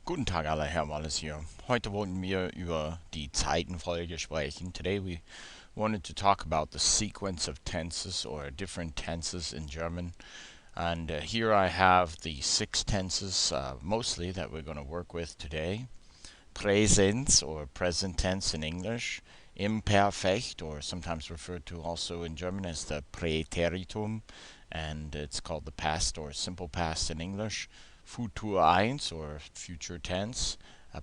Guten Tag alle, Herr Wallace hier. Heute wollten wir über die Zeitenfolge sprechen. Today we wanted to talk about the sequence of tenses or different tenses in German. And here I have the six tenses mostly that we're going to work with today. Präsens or present tense in English. Imperfect, or sometimes referred to also in German as the Präteritum, and it's called the past or simple past in English. Futur eins or future tense.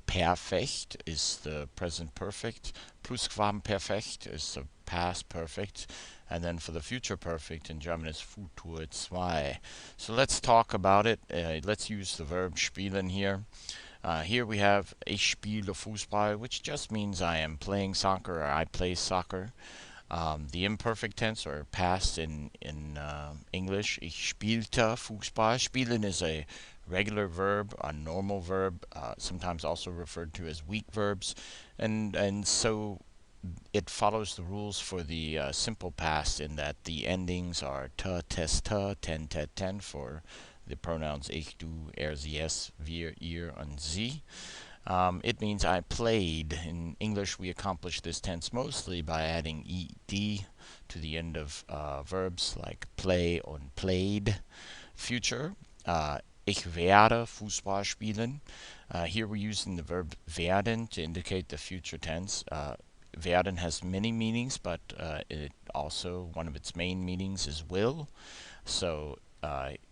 Perfekt is the present perfect. Plusquamperfekt is the past perfect. And then for the future perfect in German is Futur zwei. So let's talk about it. Let's use the verb spielen here. Here we have Ich spiele Fußball, which just means I am playing soccer or I play soccer. The imperfect tense or past in English, ich spielte Fußball. Spielen is a regular verb, a normal verb, sometimes also referred to as weak verbs, and so it follows the rules for the simple past in that the endings are ta, tes, ta, ten, tet, ten for the pronouns ich, du, er, sie, es, wir, ihr, and sie. It means I played. In English, we accomplish this tense mostly by adding ed to the end of verbs like play and played. Future, ich werde Fußball spielen. Here we're using the verb werden to indicate the future tense. Werden has many meanings, but it also, one of its main meanings is will. So,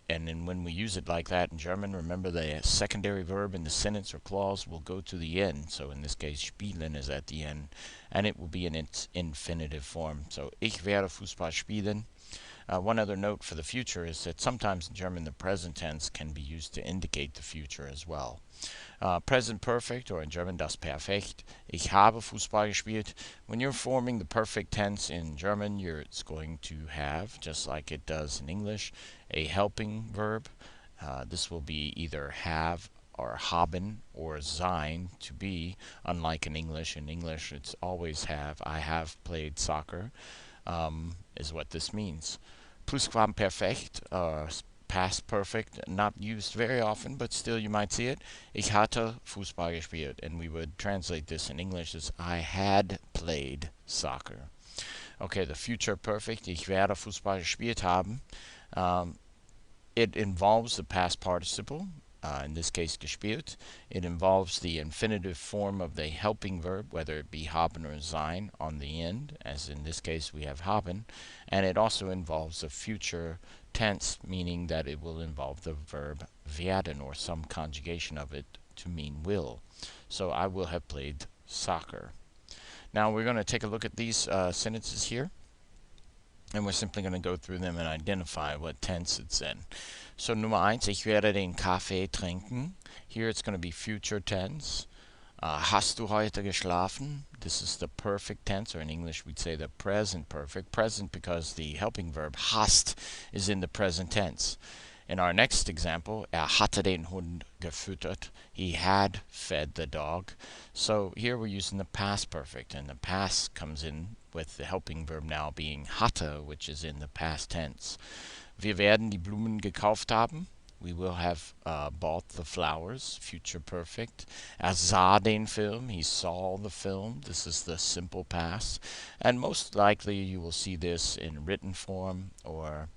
and then when we use it like that in German, remember the secondary verb in the sentence or clause will go to the end. So in this case, spielen is at the end, and it will be in its infinitive form. So, ich werde Fußball spielen. One other note for the future is that sometimes in German the present tense can be used to indicate the future as well. Present perfect, or in German das Perfekt. Ich habe Fußball gespielt. When you're forming the perfect tense in German, it's going to have, just like it does in English, a helping verb. This will be either have or haben or sein, to be, unlike in English. In English, it's always have. I have played soccer, is what this means. Plusquamperfekt, past perfect, not used very often, but still you might see it. Ich hatte Fußball gespielt, and we would translate this in English as I had played soccer. Okay, the future perfect, ich werde Fußball gespielt haben. It involves the past participle, in this case gespielt. It involves the infinitive form of the helping verb, whether it be haben or sein, on the end, as in this case we have haben. And it also involves a future tense, meaning that it will involve the verb werden or some conjugation of it to mean will. So I will have played soccer. Now we're going to take a look at these sentences here, and we're simply going to go through them and identify what tense it's in. So Nummer eins, ich werde den Kaffee trinken. Here it's going to be future tense. Hast du heute geschlafen? This is the perfect tense, or in English we'd say the present perfect. Present because the helping verb hast is in the present tense. In our next example, hatte den Hund gefüttert. He had fed the dog. So here we're using the past perfect, and the past comes in with the helping verb now being hatte, which is in the past tense. Wir werden die Blumen gekauft haben. We will have bought the flowers, future perfect. Sah den Film, he saw the film. This is the simple past. And most likely you will see this in written form, or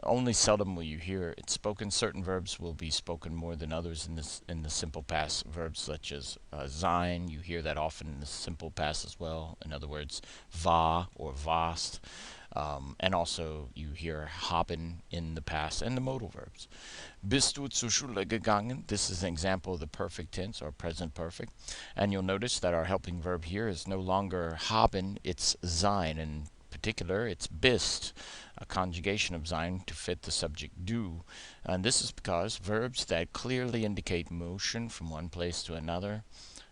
only seldom will you hear it spoken. Certain verbs will be spoken more than others in the simple past verbs, such as sein. You hear that often in the simple past as well. In other words, war or warst. And also you hear haben in the past, and the modal verbs. Bist du zur Schule gegangen? This is an example of the perfect tense or present perfect. And you'll notice that our helping verb here is no longer haben, it's sein. In particular, it's bist, a conjugation of sein to fit the subject du. And this is because verbs that clearly indicate motion from one place to another,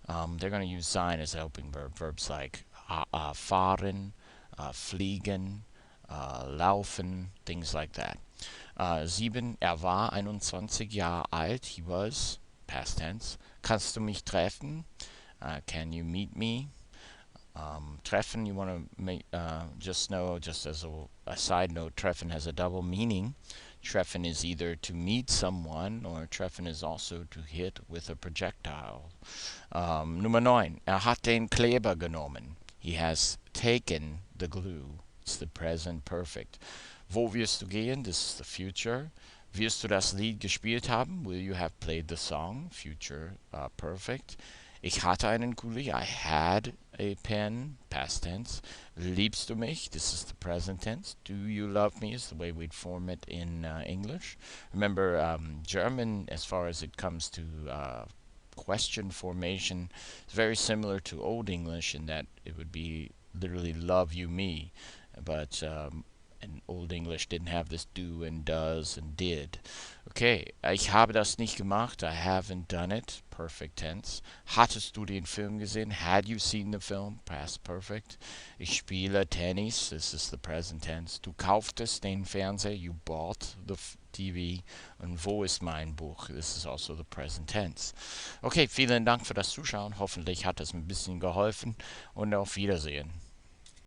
they're going to use sein as a helping verb. Verbs like fahren, fliegen, laufen, things like that. Sieben, war 21 Jahre alt. He was, past tense. Kannst du mich treffen? Can you meet me? Treffen, you want to just know, just as a side note, treffen has a double meaning. Treffen is either to meet someone, or treffen is also to hit with a projectile. Nummer 9. Hat den Kleber genommen. He has taken the glue. It's the present perfect. Wo wirst du gehen? This is the future. Wirst du das Lied gespielt haben? Will you have played the song? Future perfect. Ich hatte einen Kuli. I had a pen. Past tense. Liebst du mich? This is the present tense. Do you love me is the way we'd form it in English. Remember, German, as far as it comes to question formation, is very similar to Old English in that it would be literally love you me, but and Old English didn't have this do and does and did. Okay, ich habe das nicht gemacht. I haven't done it. Perfect tense. Hattest du den Film gesehen? Had you seen the film? Past perfect. Ich spiele Tennis. This is the present tense. Du kauftest den Fernseher. You bought the TV. Und wo ist mein Buch? This is also the present tense. Okay, vielen Dank für das Zuschauen. Hoffentlich hat es ein bisschen geholfen und auf Wiedersehen.